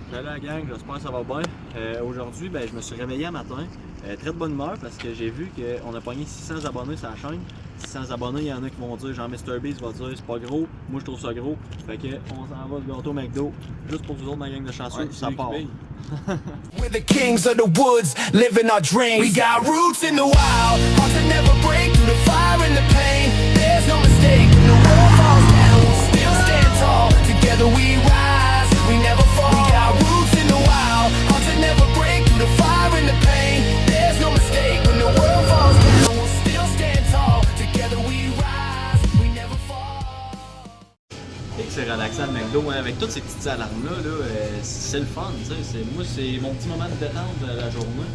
Salut la gang, j'espère que ça va bien. Aujourd'hui, je me suis réveillé un matin, très de bonne humeur parce que j'ai vu qu'on a pogné 600 abonnés sur la chaîne. 600 abonnés, il y en a qui vont dire, genre MrBeast va dire c'est pas gros, moi je trouve ça gros. Fait que on s'en va du gâteau McDo, juste pour vous autres ma gang de chanceux, ça part. We're the kings of the woods, living our dreams. We got roots in the wild, hearts that never break through the fire and the pain. There's no mistake when the world falls down, we'll still stand tall. Together we rise, we never fall. We got roots in the wild, hearts that never break through the fire and the pain. There's no mistake when the world falls down, we'll still stand tall. Together we rise, we never fall. Et que c'est relaxant le McDo, hein, avec toutes ces petites alarmes-là, c'est le fun, moi c'est mon petit moment de détente de la journée.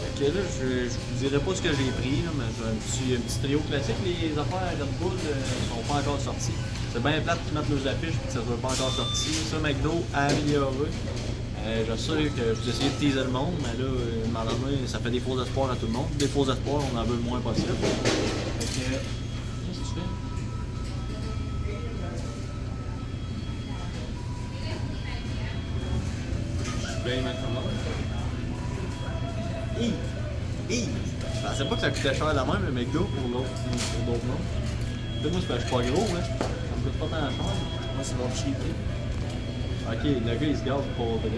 Fait que là, je vous dirai pas ce que j'ai pris, là, mais j'ai un petit trio classique, les affaires Red Bull sont pas encore sorties. C'est bien plate qu'ils mettent nos affiches et que ça soit pas encore sorti. Ça, McDo a amélioré. Je sais que je vous essayez de teaser le monde, mais là, malheureusement, ça fait des faux espoirs à tout le monde. Des faux espoirs, on en veut le moins possible. Fait que, qu'est-ce que tu fais? Ben maintenant. Je pensais pas que ça coûtait cher la même, le McDo, pour d'autres noms. Moi, c'est parce que je suis pas gros, hein. Ça me coûte pas tant cher. Moi c'est mon cheap. Ok, le gars, il se garde pour vrai.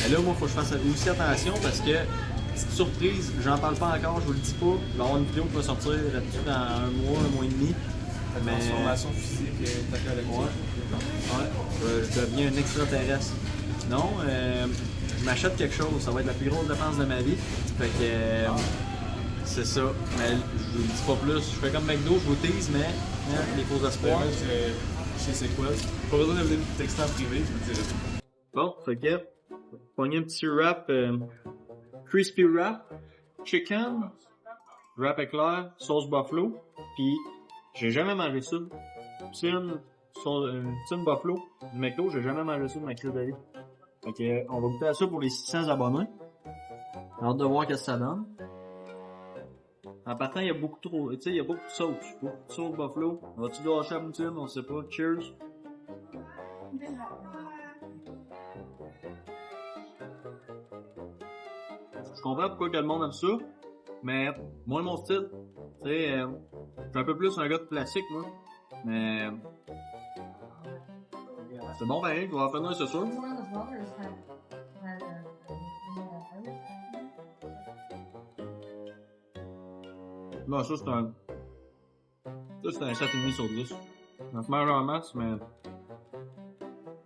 Mais là, moi, faut que je fasse aussi attention parce que, petite surprise, j'en parle pas encore, je vous le dis pas. Il va y avoir une vidéo qui va sortir là-dessus dans un mois et demi. La transformation physique est à l'école. Ouais, je deviens un extraterrestre. Non, je m'achète quelque chose, ça va être la plus grosse dépense de ma vie. Fait que c'est ça. Mais je vous le dis pas plus. Je fais comme McDo, je vous tease, mais les faux espoirs. Chez C'est quoi? Pas besoin de venir texter en privé, je vous dirais. Bon, fait que pogner un petit wrap, crispy wrap, chicken, wrap éclair, sauce buffalo, puis j'ai jamais mangé ça. Poutine buffalo du McDo, j'ai jamais mangé ça de ma crise de vie. Fait que, on va goûter à ça pour les 600 abonnés. J'ai hâte de voir qu'est-ce que ça donne. En partant, il y a beaucoup trop, tu sais, il y a beaucoup de sauce. Beaucoup de sauce buffalo. Va-tu gâcher la poutine? On sait pas. Cheers! Je comprends pourquoi que le monde aime ça, mais moi, mon style, tu sais, je suis un peu plus un gars de classique, moi. Mais c'est bon, pareil, je vais en faire un, c'est sûr. Non, ça c'est un 7,5 sur 10. Ça se mange en masse, mais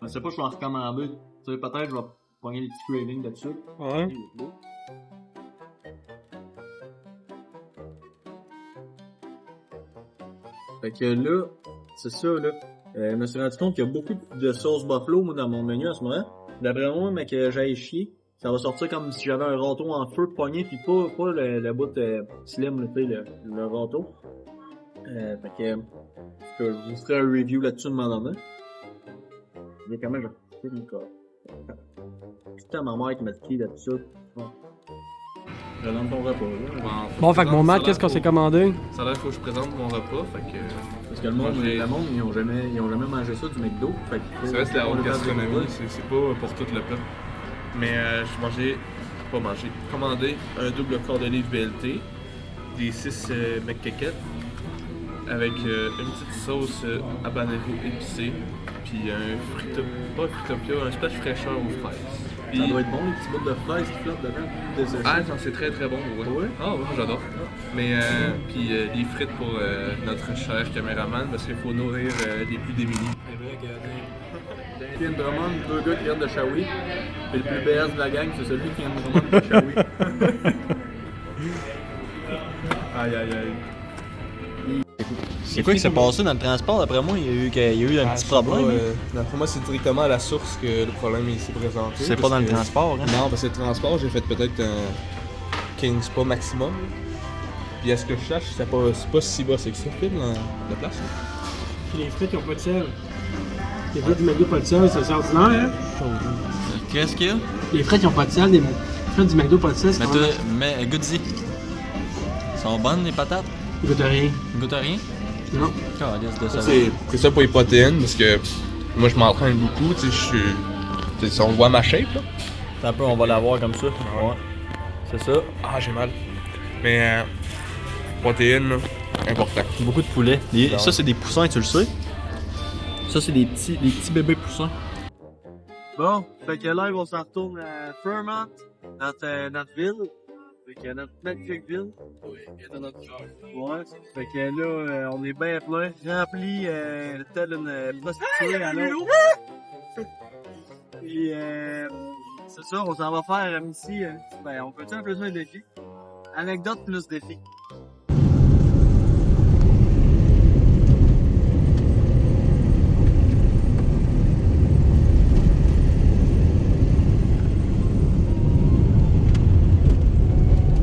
je sais pas, je vais en recommander. Tu sais, peut-être je vais prendre les petits cravings là-dessus. Ouais. Fait que là, c'est ça là. Je me suis rendu compte qu'il y a beaucoup de sauce buffalo moi, dans mon menu en ce moment. D'après moi, mais que j'aille chier, ça va sortir comme si j'avais un râteau en feu de poignée, puis pas le bout slim, tu sais, le râteau. Fait que je vous ferai un review là-dessus de moment donné. Mais quand même, j'ai le corps. Putain, ma mère qui m'a dit là-dessus. Je donne ton repas là. Bon, fait que mon Matt, qu'est-ce qu'on s'est commandé? Ça a l'air qu'il faut que je présente mon repas, fait que. Parce que le monde, ils ont jamais mangé ça du McDo. Fait que C'est vrai, c'est la haute gastronomie, c'est pas pour tout le plat. Mais j'ai commandé un double cordonnier BLT, des 6 McCaquettes, avec une petite sauce habanero épicée, puis pas un fritopia, un splash fraîcheur aux fraises. Ça doit être bon, les petits bouts de fraises qui flottent dedans. Ah, non, c'est très très bon, ouais. Ah ouais, j'adore. Mais puis des frites pour notre cher caméraman parce qu'il faut nourrir les plus démunis. C'est vrai que Damien Drummond, deux gars qui viennent de Shawi. Et le plus BS de la gang, c'est celui qui vient de Drummond de Shawi. Aïe aïe aïe. C'est quoi qui s'est passé dans le transport? D'après moi, il y a eu un petit problème. D'après moi, c'est directement à la source que le problème s'est présenté. C'est pas dans le transport, hein? Non, parce que le transport, j'ai fait peut-être un King Spa maximum. Puis à ce que je cherche, c'est pas si bas que ça, la place. Puis les frites, ils ont pas de sel. Les frites du McDo, pas de sel, c'est ordinaire, hein? Qu'est-ce qu'il y a? Les frites, ils ont pas de sel. Les frites du McDo, pas de sel, c'est Mais goûte-y. Sont bonnes les patates? Ils goûtent rien. Ils goûtent rien? Non. Calisse de ça. C'est ça pour les protéines, parce que moi je m'entraîne beaucoup, tu sais, je suis. Tu sais, on voit ma shape là. Un peu, on va l'avoir comme ça. Ouais. C'est ça. Ah, j'ai mal. Mais protéines, là, important. Beaucoup de poulet. Ça, c'est des poussins, tu le sais. Ça, c'est des petits bébés poussins. Bon, fait que là, on s'en retourne à Fairmont, notre ville. Fait que notre magnifique ville. Oui, il est dans notre cœur. Ouais. Fait que là, on est bien plein, rempli tel une prostituée à l'autre. Puis, c'est ça, on s'en va faire ici. Ben, on peut-tu appeler ça un défi? Anecdote plus défi.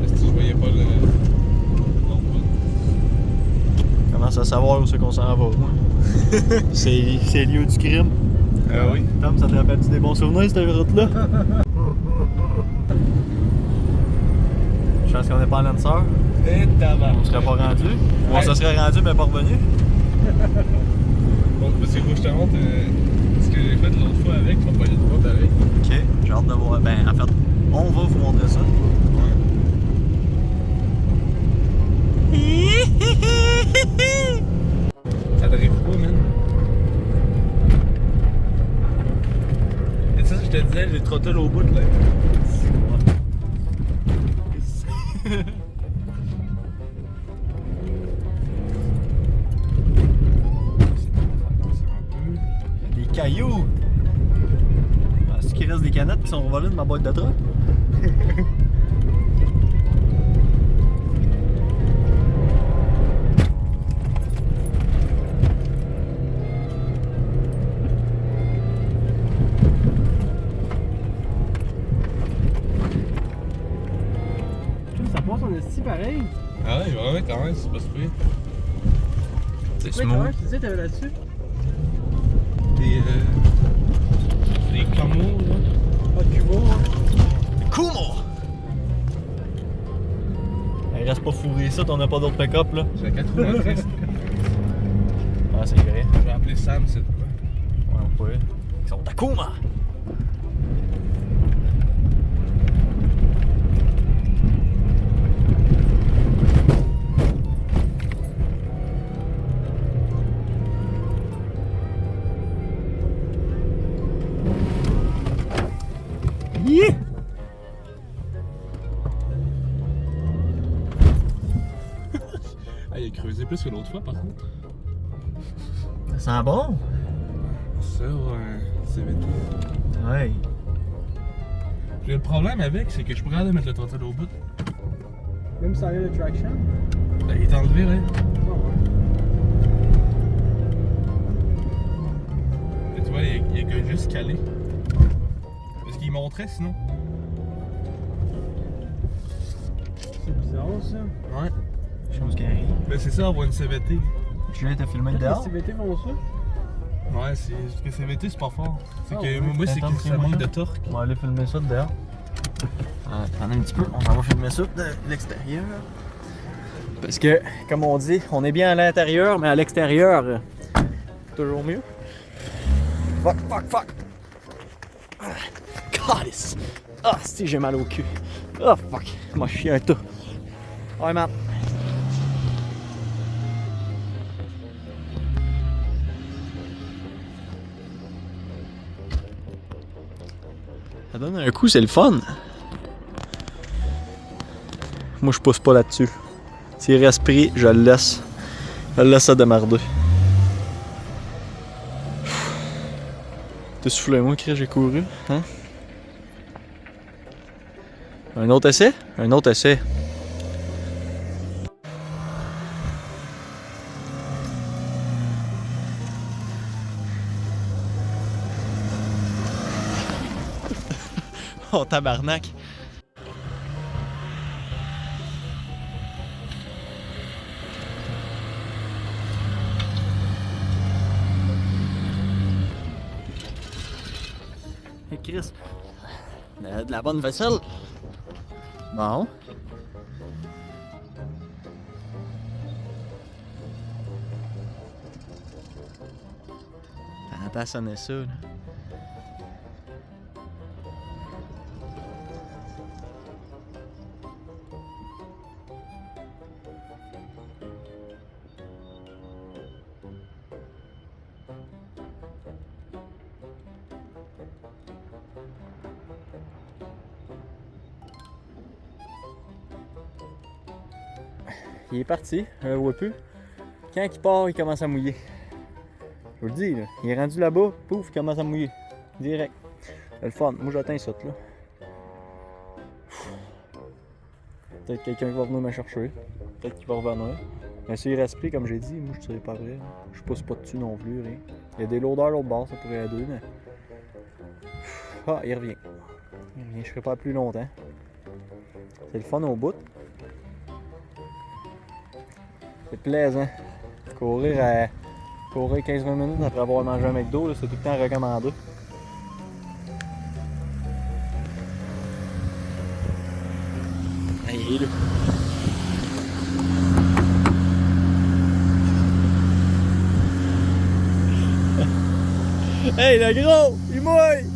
Est-ce que tu voyais pas le. Commence à savoir où c'est qu'on s'en va, moi. c'est lieu du crime. Ah oui? Tom, ça te rappelle-tu des bons souvenirs, cette route-là? Je pense qu'on n'est pas en lanceur. Et tabac. On serait pas rendu. Ou on se serait rendu, mais pas revenu. Bon, parce que moi je te montre ce que j'ai fait l'autre fois avec, on va pas y te compte avec. Ok, j'ai hâte de voir. Ben, en fait, on va vous montrer ça. Ça drive pas, man. Et ça, je te disais, j'ai trotté au bout là. Des cailloux! Ah, est-ce qu'il reste des canettes qui sont volées de ma boîte de truck? Ça passe en esti pareil. Ah ouais, vraiment, quand même, c'est pas super. C'est Ouais, quand même, tu disais, t'avais là-dessus. Des camos, là. Pas de cubo, hein. Kumo! Il reste pas fourré ça, t'en as pas d'autres pick-up là? J'ai 4 roues motrices. Ah, c'est vrai. Je vais appeler Sam, c'est quoi? Ouais, on peut. Ils sont à Kuma! Yeah! Ah, il a creusé plus que l'autre fois, par contre. Ça sent bon? Ça, c'est vite. Ouais. J'ai le problème avec, c'est que je pourrais aller mettre le trottoir au bout. Même sans rien de traction. Il est enlevé, là. Ah ouais. Et tu vois, il est que juste calé. Parce qu'il montrait sinon. C'est bizarre ça. Ouais. Chose qui arrive. Mais c'est ça, on voit une CVT. Julien t'a filmé de Peut-être dehors? les CVT font ça. Ouais, c'est parce que CVT, c'est pas fort. C'est Ah que ouais. moi, c'est Attends, que ça fais-moi manque ça. de torque. On va aller filmer ça de dehors. Attendez un petit peu, on va filmer ça de l'extérieur. Parce que, comme on dit, on est bien à l'intérieur, mais à l'extérieur, toujours mieux. Fuck, fuck, fuck! Calice! Ah, si j'ai mal au cul. Ah, fuck! Moi, je suis un tas. Ouais, man. Ça donne un coup, c'est le fun. Moi, je pousse pas là-dessus. S'il reste pris, je le laisse. Je le laisse ça démarrer. T'es soufflé, moi, Chris, j'ai couru. Hein? Un autre essai? Un autre essai. Oh, tabarnak. Hey Chris, de la bonne vaisselle. Bon. sonner ça, là. Il est parti, je le vois plus. Quand il part, il commence à mouiller. Je vous le dis, là. Il est rendu là-bas, pouf, il commence à mouiller. Direct. C'est le fun. Moi, j'atteins ça, là. Peut-être quelqu'un qui va venir me chercher. Peut-être qu'il va revenir. Mais s'il reste pris, comme j'ai dit, moi, je serais pas prêt. Je pousse pas dessus non plus, rien. Il y a des loaders à l'autre bord, ça pourrait aider, mais... Ah, il revient. Il revient, je serai pas plus longtemps. C'est le fun au bout. C'est plaisant. Courir 15-20 minutes après avoir mangé un McDo, c'est tout le temps recommandé. Hey, là. Hey, le gros! Il mouille!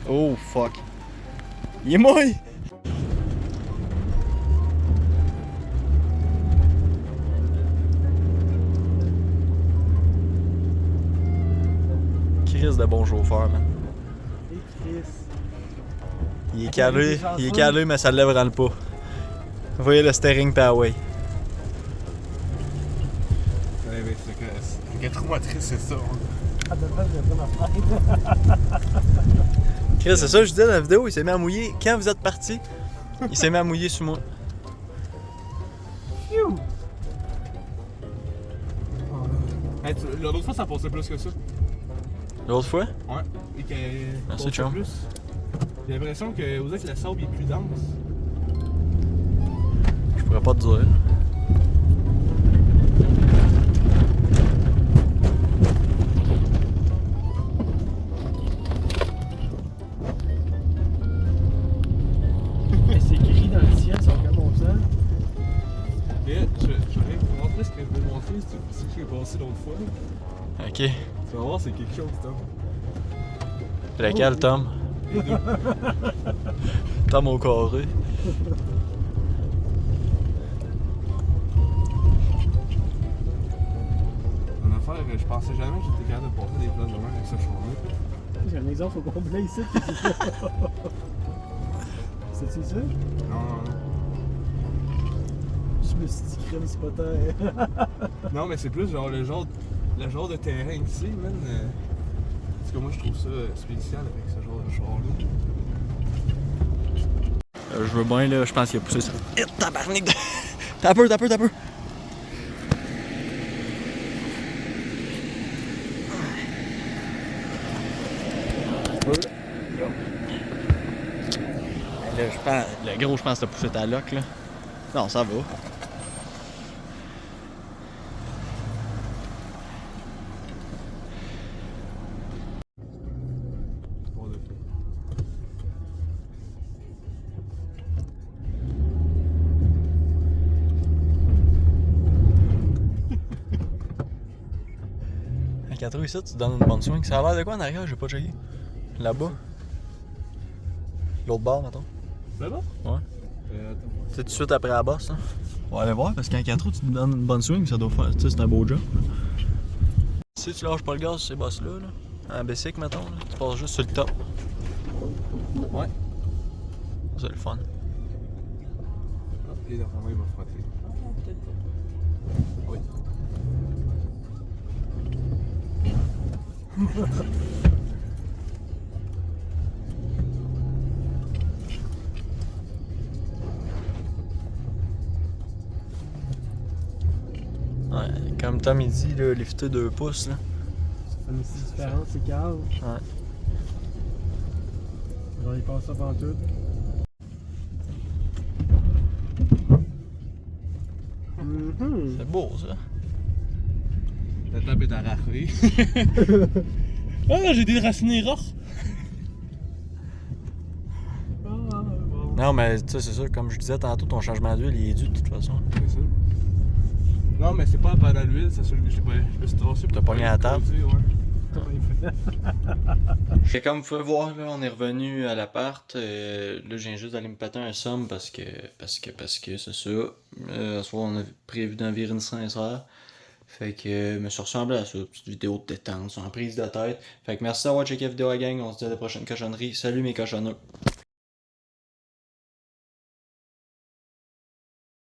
Oh, fuck. Il mouille! Chris de bon chauffeur, man. Et Chris. Il est calé, mais ça le lèvera le pas. Vous voyez le steering power. Ouais, mais c'est que trop motrice, c'est ça. Ah, de fait, j'ai pas ma fenêtre. Chris, c'est ça que je disais dans la vidéo, il s'est mis à mouiller. Quand vous êtes parti, il s'est mis à mouiller sur moi. Hey, l'autre fois, ça passait plus que ça. L'autre fois? Ouais. Et que Merci, chum. plus. J'ai l'impression que vous êtes le sable est plus dense. Je pourrais pas te dire. C'est écrit dans le ciel, ça va comme ça. Et je vais vous montrer ce que je vais vous montrer, c'est ce que j'ai passé l'autre fois. Ok. Tu vas voir, c'est quelque chose, Tom. Lequel, Tom? Les deux. Tom au carré. En affaire, je pensais jamais que j'étais capable de porter des plans de même avec ce chemin. J'ai un exemple au complet ici. C'est-tu ça? Non. Je me suis dit, crème spotter. Non, mais c'est plus genre le genre de terrain ici, man. Parce que moi, je trouve ça spécial avec ce genre de char-là. Je veux bien, là, je pense qu'il a poussé ça. Tabarnak de... T'as peu. Là, je pense... Le gros, je pense que t'as poussé ta loque, là. Non, ça va. À 4 roues ici, tu te donnes une bonne swing. Ça a l'air de quoi en arrière? J'ai pas checké. Là-bas. L'autre barre, mettons. Là-bas? Ouais. Attends. C'est tout de suite après la bosse, là. On va aller voir parce qu'en 4 roues, tu te donnes une bonne swing, ça doit faire. Tu sais, c'est un beau job. Si tu lâches pas le gaz sur ces bosses-là, là, en bicycle, mettons, là, tu passes juste sur le top. Ouais. C'est le fun. Et d'après moi, il va frotter. Peut-être pas. Oui. Ouais, comme Tom il dit, là, lifter 2 pouces, là. Ça fait une petite différence, c'est calme. Ouais. Genre, il passe ça pendant tout. C'est beau, ça. La table est arrachée. Ah, j'ai déraciné rare. Ah, bon. Non, mais tu sais, c'est ça, comme je disais tantôt, ton changement d'huile, il est dû de toute façon. C'est ça. Non, mais c'est pas pendant l'huile, c'est sûr que je me suis tassé. T'as pogné à la table? Ouais. Et comme vous pouvez voir, là, on est revenu à l'appart. Là, je viens juste d'aller me péter un somme parce que c'est ça. Ce soir, on a prévu d'en virer une sincère. Fait que me suis ressemblé à ça, petite vidéo de détente, sans prise de tête. Fait que merci d'avoir checké la vidéo, la gang. On se dit à la prochaine cochonnerie. Salut mes cochonneux.